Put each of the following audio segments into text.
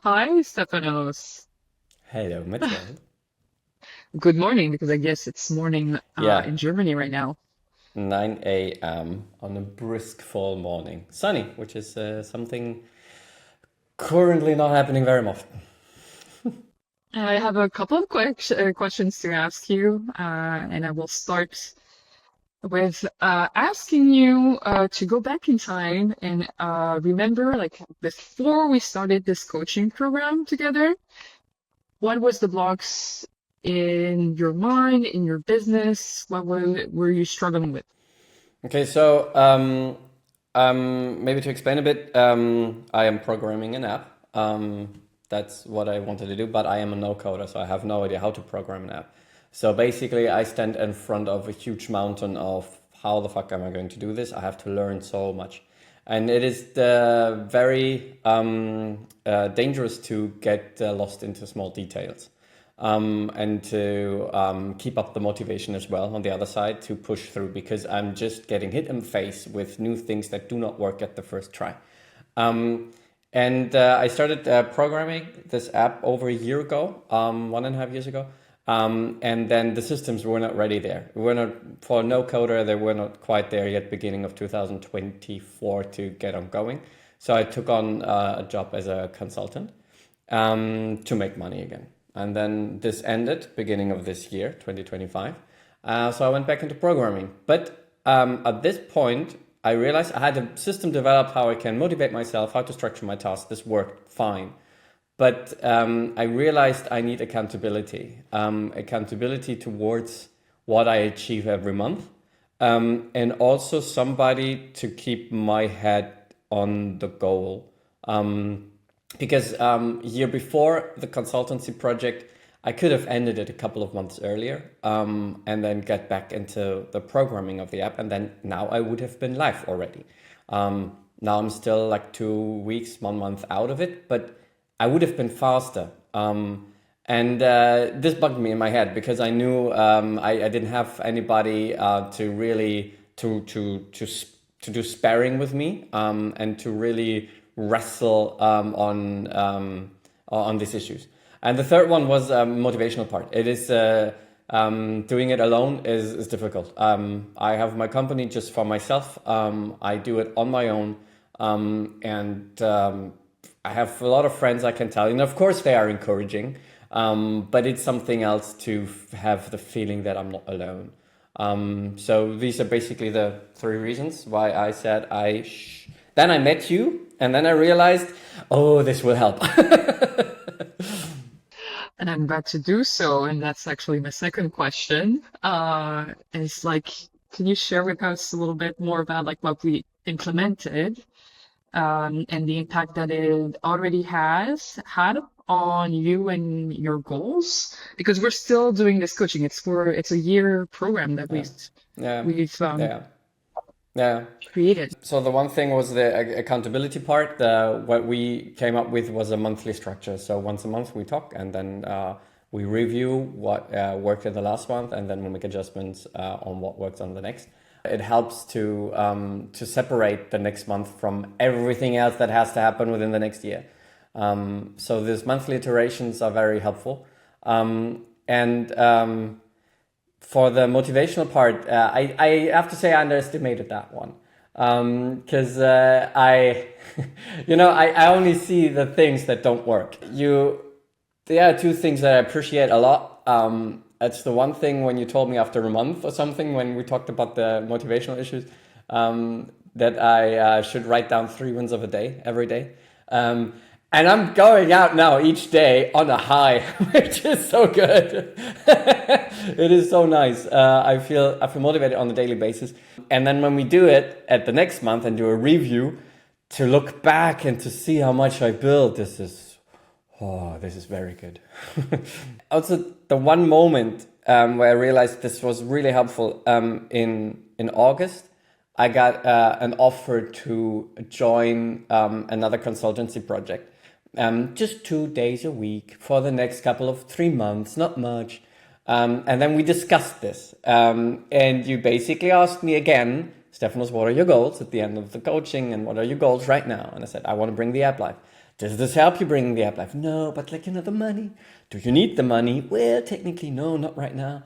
Hi, Stefanos. Hello, Mitchell. Good morning, because I guess it's morning Yeah, in Germany right now. 9 a.m. on a brisk fall morning. Sunny, which is something currently not happening very often. I have a couple of questions to ask you, and I will start with asking you to go back in time and remember, like, before we started this coaching program together, what was the blocks in your mind, in your business? Were you struggling with? Okay, so maybe to explain a bit, I am programming an app. That's what I wanted to do, but I am a no coder, so I have no idea how to program an app. So basically, I stand in front of a huge mountain of how the fuck am I going to do this? I have to learn so much. And it is very dangerous to get lost into small details and to keep up the motivation as well on the other side to push through because I'm just getting hit in the face with new things that do not work at the first try. Um, and I started programming this app over a year ago, 1.5 years ago. And then the systems were not ready there. We were not, for no coder, they were not quite there yet, beginning of 2024 to get on going. So I took on a job as a consultant to make money again. And then this ended beginning of this year, 2025. So I went back into programming. But at this point, I realized I had a system developed how I can motivate myself, how to structure my tasks. This worked fine. But I realized I need accountability, accountability towards what I achieve every month, and also somebody to keep my head on the goal. Because year before the consultancy project, I could have ended it a couple of months earlier and then get back into the programming of the app. And then now I would have been live already. Now I'm still like 2 weeks, 1 month out of it, but I would have been faster. And this bugged me in my head because I knew I didn't have anybody to really to do sparring with me and to really wrestle on these issues. And the third one was motivational part. It is doing it alone is difficult. I have my company just for myself. I do it on my own, and I have a lot of friends I can tell, and of course they are encouraging. But it's something else to have the feeling that I'm not alone. So these are basically the three reasons why I said Then I met you, and then I realized, oh, this will help. And I'm about to do so, and that's actually my second question. Is like, can you share with us a little bit more about like what we implemented, and the impact that it already has had on you and your goals? Because we're still doing this coaching. It's a year program that Yeah, yeah, we've yeah, yeah. created. So the one thing was the accountability part. What we came up with was a monthly structure. So once a month we talk, and then we review what worked in the last month, and then we make adjustments on what works on the next. It helps to separate the next month from everything else that has to happen within the next year. So these monthly iterations are very helpful. And for the motivational part, I have to say I underestimated that one because I only see the things that don't work. There are two things that I appreciate a lot. It's the one thing when you told me after a month or something when we talked about the motivational issues that I should write down 3 wins of a day every day. And I'm going out now each day on a high, which is so good. It is so nice. I feel motivated on a daily basis. And then when we do it at the next month and do a review, to look back and to see how much I built, this is very good. Also, the one moment where I realized this was really helpful in August, I got an offer to join another consultancy project. Just 2 days a week for the next couple of 3 months, not much. And then we discussed this. And you basically asked me again, Stefanos, what are your goals at the end of the coaching and what are your goals right now? And I said, I want to bring the app live. Does this help you bring the app live? No, but like, the money. Do you need the money? Well, technically, no, not right now.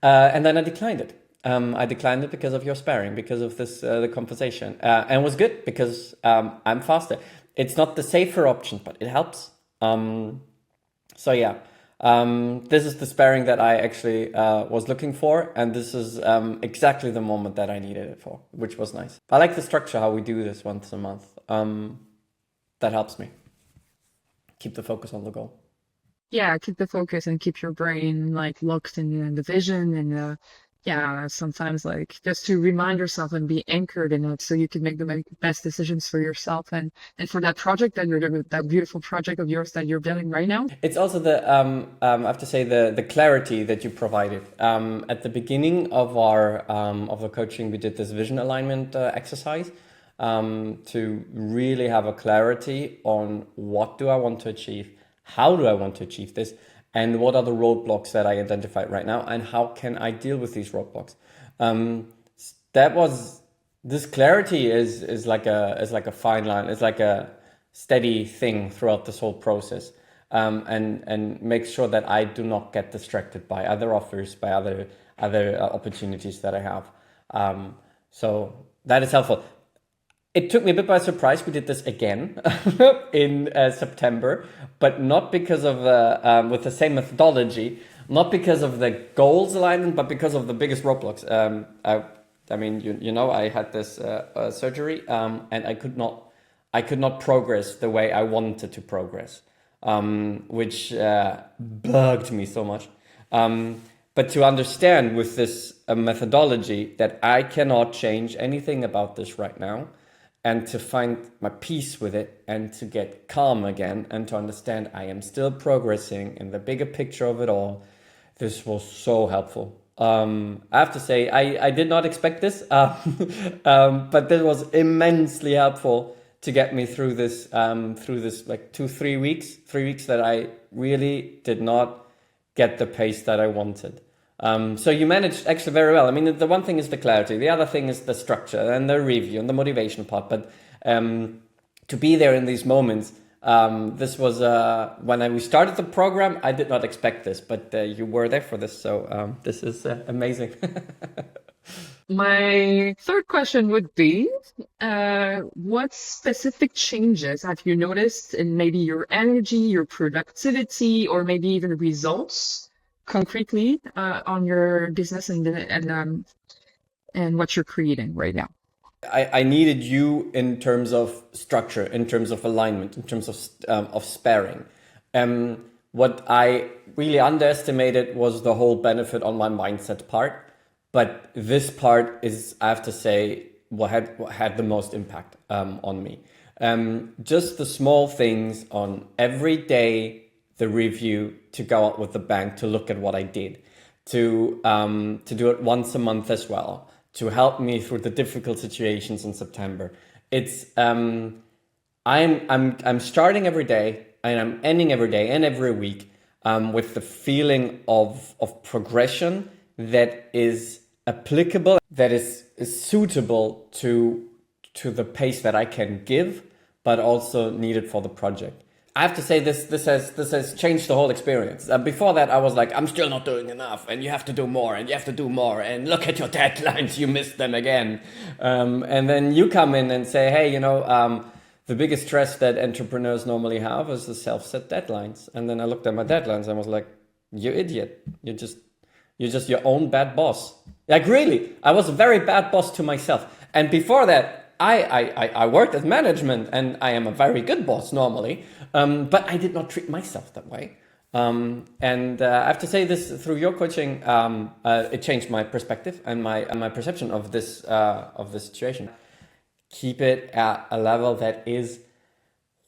And then I declined it. I declined it because of your sparring, because of this the conversation, and it was good because I'm faster. It's not the safer option, but it helps. So yeah, this is the sparring that I actually was looking for, and this is exactly the moment that I needed it for, which was nice. I like the structure, how we do this once a month. That helps me keep the focus on the goal. Yeah, keep the focus and keep your brain like locked in the vision and yeah, sometimes like just to remind yourself and be anchored in it so you can make the best decisions for yourself and for that project that you're doing, that beautiful project of yours that you're building right now. It's also the I have to say the clarity that you provided at the beginning of the coaching. We did this vision alignment exercise to really have a clarity on what do I want to achieve, how do I want to achieve this, and what are the roadblocks that I identified right now, and how can I deal with these roadblocks. That was this clarity is like a fine line. It's like a steady thing throughout this whole process, and make sure that I do not get distracted by other offers, by other opportunities that I have. So that is helpful. It took me a bit by surprise. We did this again in September, but not because of with the same methodology, not because of the goals alignment, but because of the biggest roadblocks. I mean, I had this surgery, and I could not progress the way I wanted to progress, which bugged me so much. But to understand with this methodology that I cannot change anything about this right now, and to find my peace with it and to get calm again and to understand I am still progressing in the bigger picture of it all. This was so helpful. I have to say, I did not expect this, but this was immensely helpful to get me through this like 3 weeks that I really did not get the pace that I wanted. So you managed actually very well. I mean, the one thing is the clarity. The other thing is the structure and the review and the motivation part. But to be there in these moments, this was when we started the program, I did not expect this, but you were there for this. So this is amazing. My third question would be, what specific changes have you noticed in maybe your energy, your productivity, or maybe even results concretely on your business and what you're creating right now? I needed you in terms of structure, in terms of alignment, in terms of sparring. What I really underestimated was the whole benefit on my mindset part. But this part is, I have to say, what had the most impact on me. Just the small things on every day, the review, to go out with the bank, to look at what I did, to do it once a month as well, to help me through the difficult situations in September. It's I'm starting every day and I'm ending every day and every week with the feeling of progression that is applicable, that is suitable to the pace that I can give, but also needed for the project. I have to say this has changed the whole experience. Before that, I was like, I'm still not doing enough, and you have to do more, and you have to do more, and look at your deadlines, you missed them again. And then you come in and say, hey, the biggest stress that entrepreneurs normally have is the self-set deadlines. And then I looked at my deadlines and was like, you idiot, you're just your own bad boss. Like really, I was a very bad boss to myself. And before that, I worked as management and I am a very good boss normally, but I did not treat myself that way. And I have to say this, through your coaching, it changed my perspective and my perception of this situation. Keep it at a level that is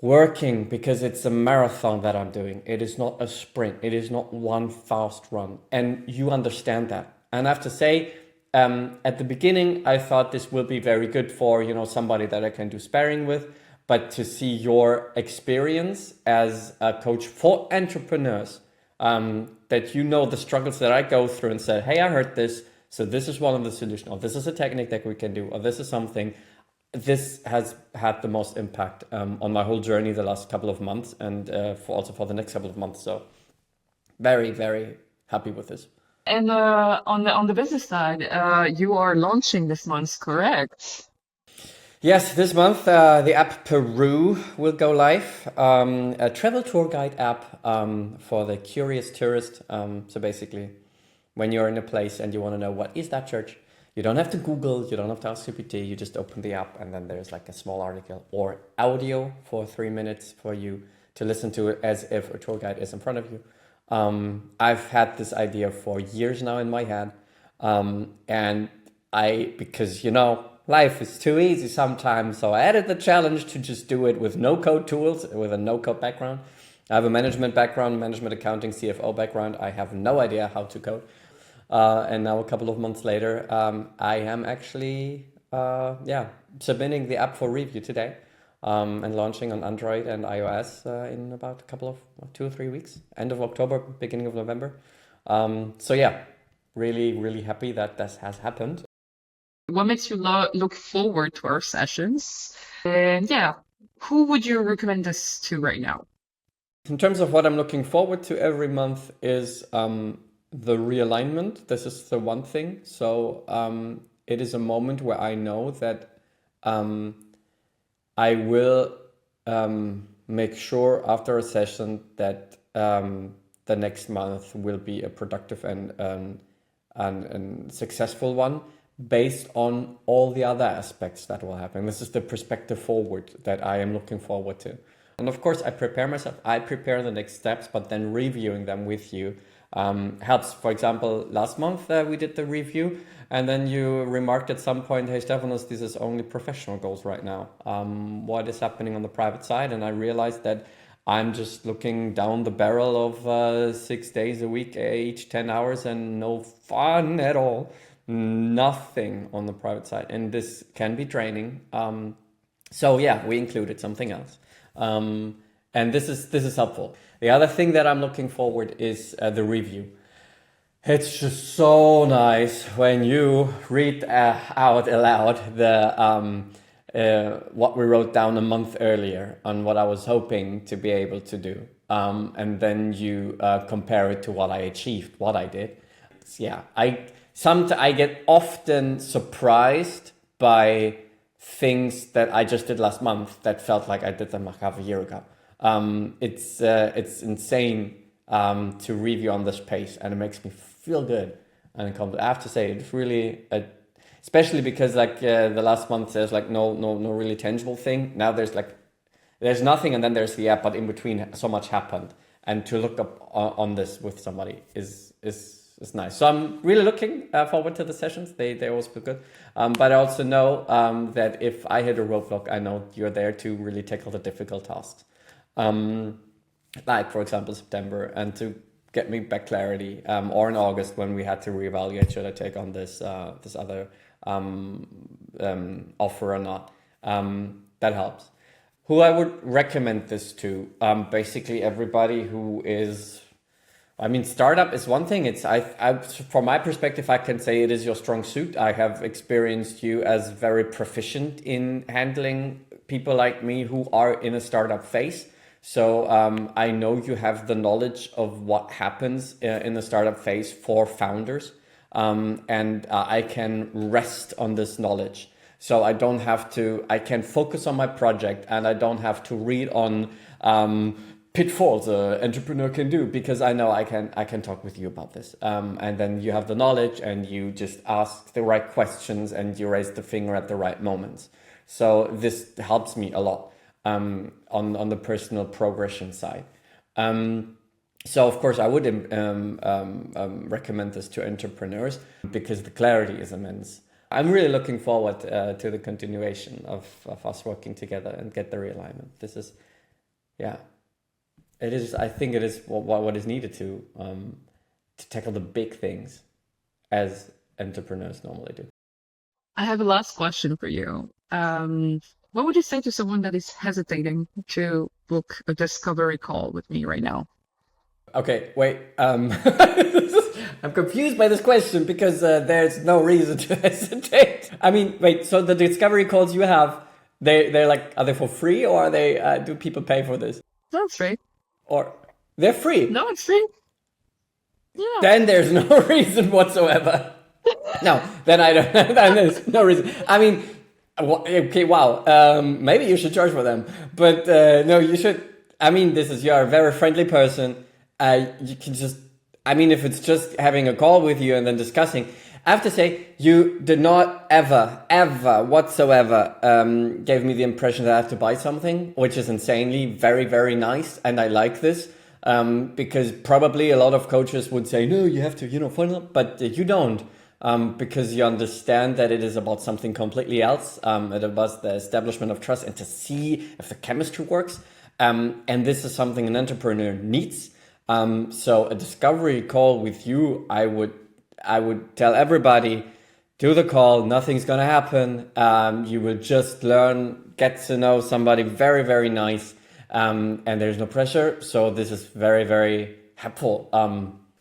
working, because it's a marathon that I'm doing. It is not a sprint. It is not one fast run. And you understand that. And I have to say, at the beginning, I thought this will be very good for, somebody that I can do sparring with. But to see your experience as a coach for entrepreneurs, that the struggles that I go through, and said, hey, I heard this. So this is one of the solutions, or this is a technique that we can do, or this is something. this has had the most impact on my whole journey the last couple of months, and for the next couple of months. So very, very happy with this. And on the business side, you are launching this month, correct? Yes, this month the app Peru will go live. A travel tour guide app for the curious tourist. So basically, when you're in a place and you want to know what is that church, you don't have to Google, you don't have to ask GPT, you just open the app and then there's like a small article or audio for 3 minutes for you to listen to it as if a tour guide is in front of you. I've had this idea for years now in my head. And because life is too easy sometimes, so I added the challenge to just do it with no code tools, with a no code background. I have a management background, management accounting, CFO background. I have no idea how to code. And now a couple of months later, I am actually submitting the app for review today and launching on Android and iOS in about a couple of 2 or 3 weeks, end of October, beginning of November. Really, really happy that this has happened. What makes you look forward to our sessions? And yeah, who would you recommend this to right now? In terms of what I'm looking forward to every month is the realignment. This is the one thing. So it is a moment where I know that I will make sure after a session that the next month will be a productive and successful one based on all the other aspects that will happen. This is the perspective forward that I am looking forward to. And of course, I prepare myself. I prepare the next steps, but then reviewing them with you helps. For example, last month we did the review, and then you remarked at some point, hey, Stefanos, this is only professional goals right now. What is happening on the private side? And I realized that I'm just looking down the barrel of 6 days a week, each 10 hours, and no fun at all. Nothing on the private side. And this can be draining. So yeah, we included something else. And this is helpful. The other thing that I'm looking forward is the review. It's just so nice when you read out aloud the what we wrote down a month earlier on what I was hoping to be able to do, and then you compare it to what I achieved, what I did. Yeah, I get often surprised by things that I just did last month that felt like I did them like half a year ago. It's insane to review on this pace, and it makes me feel good. And I have to say, it's really, especially because like the last month there's like no really tangible thing. Now there's nothing, and then there's the app, but in between so much happened. And to look up on this with somebody is nice. So I'm really looking forward to the sessions. They always feel good. But I also know that if I hit a roadblock, I know you're there to really tackle the difficult tasks. Like for example, September, and to get me back clarity, or in August when we had to reevaluate, should I take on this other offer or not. That helps. Who I would recommend this to, basically everybody who is, startup is one thing. It's from my perspective, I can say it is your strong suit. I have experienced you as very proficient in handling people like me who are in a startup phase. So I know you have the knowledge of what happens in the startup phase for founders, and I can rest on this knowledge. So I can focus on my project, and I don't have to read on pitfalls an entrepreneur can do, because I know I can talk with you about this. And then you have the knowledge, and you just ask the right questions, and you raise the finger at the right moments. So this helps me a lot on the personal progression side. So of course I would recommend this to entrepreneurs because the clarity is immense. I'm really looking forward to the continuation of us working together and get the realignment. This is, yeah. It is. I think it is what is needed to tackle the big things, as entrepreneurs normally do. I have a last question for you. What would you say to someone that is hesitating to book a discovery call with me right now? Okay, wait. I'm confused by this question because there's no reason to hesitate. I mean, wait, so the discovery calls you have, they're like, are they for free or are they, do people pay for this? No, it's free. Or they're free? No, it's free. Yeah. Then there's no reason whatsoever. No, then I don't. Then there's no reason. I mean, okay, wow. Maybe you should charge for them, but no, you should. I mean, you're a very friendly person. You can just. I mean, if it's just having a call with you and then discussing, I have to say you did not ever whatsoever gave me the impression that I have to buy something, which is insanely very, very nice, and I like this. Because probably a lot of coaches would say, no, you have to, funnel, but you don't, because you understand that it is about something completely else. It about the establishment of trust and to see if the chemistry works. And this is something an entrepreneur needs. So a discovery call with you, I would tell everybody, do the call, nothing's going to happen. You will just learn, get to know somebody very, very nice. And there's no pressure. So this is very, very helpful.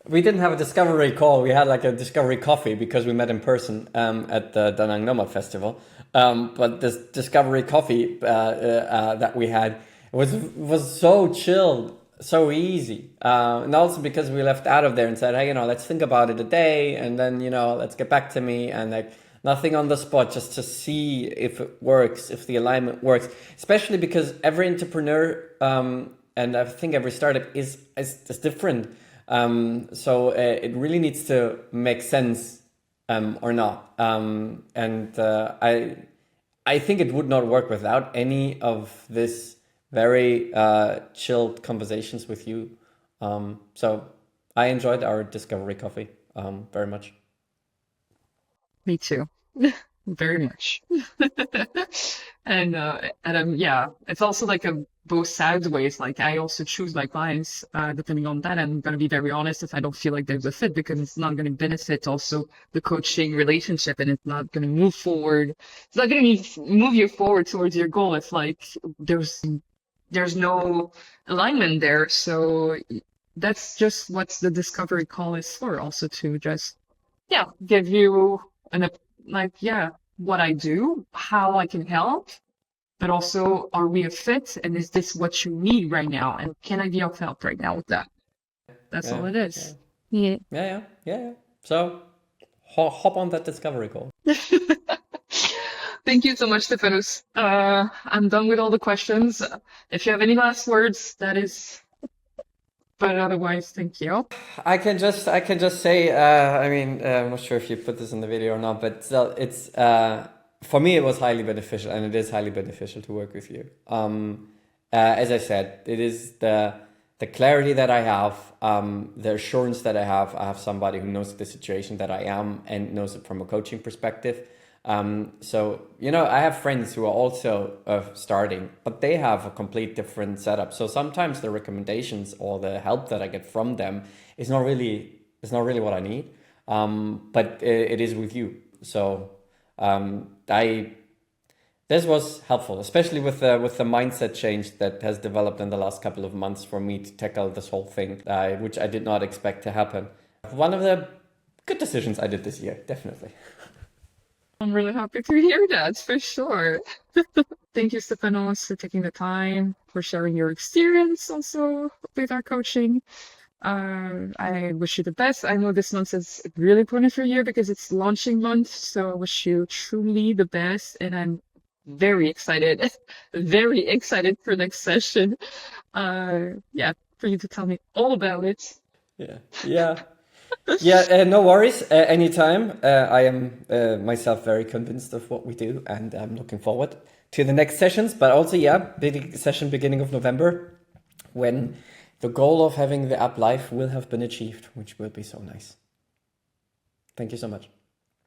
We didn't have a discovery call. We had like a discovery coffee because we met in person at the Da Nang Nomad Festival. But this discovery coffee that we had was so chilled, so easy. And also because we left out of there and said, hey, let's think about it a day. And then, let's get back to me. And like, nothing on the spot, just to see if it works, if the alignment works. Especially because every entrepreneur and I think every startup is different. So it really needs to make sense or not. And I think it would not work without any of this very chilled conversations with you. So I enjoyed our discovery coffee very much. Me too. Very much. And yeah, it's also like a both sides ways. Like I also choose my clients depending on that. I'm gonna be very honest if I don't feel like there's a fit because it's not gonna benefit also the coaching relationship and it's not gonna move forward. It's not gonna move you forward towards your goal if like there's no alignment there. So that's just what the discovery call is for, also to just give you what I do, how I can help, but also are we a fit and is this what you need right now? And can I be of help right now with that? That's all it is. Yeah. So hop on that discovery call. Thank you so much, Stefanos. I'm done with all the questions. If you have any last words, that is. But otherwise, thank you. I can just say, I'm not sure if you put this in the video or not, but still, it's for me it was highly beneficial, and it is highly beneficial to work with you. As I said, it is the clarity that I have, the assurance that I have. I have somebody who knows the situation that I am and knows it from a coaching perspective. So, I have friends who are also starting, but they have a complete different setup. So sometimes the recommendations or the help that I get from them is not really what I need. But it is with you. So, this was helpful, especially with the mindset change that has developed in the last couple of months for me to tackle this whole thing, which I did not expect to happen. One of the good decisions I did this year, definitely. I'm really happy to hear that, for sure. Thank you, Stefanos, for taking the time, for sharing your experience also with our coaching. I wish you the best. I know this month is really important for you because it's launching month, so I wish you truly the best, and I'm very excited for next session. For you to tell me all about it. No worries. Anytime. I am myself very convinced of what we do, and I'm looking forward to the next sessions. But also, big session beginning of November, when the goal of having the app live will have been achieved, which will be so nice. Thank you so much.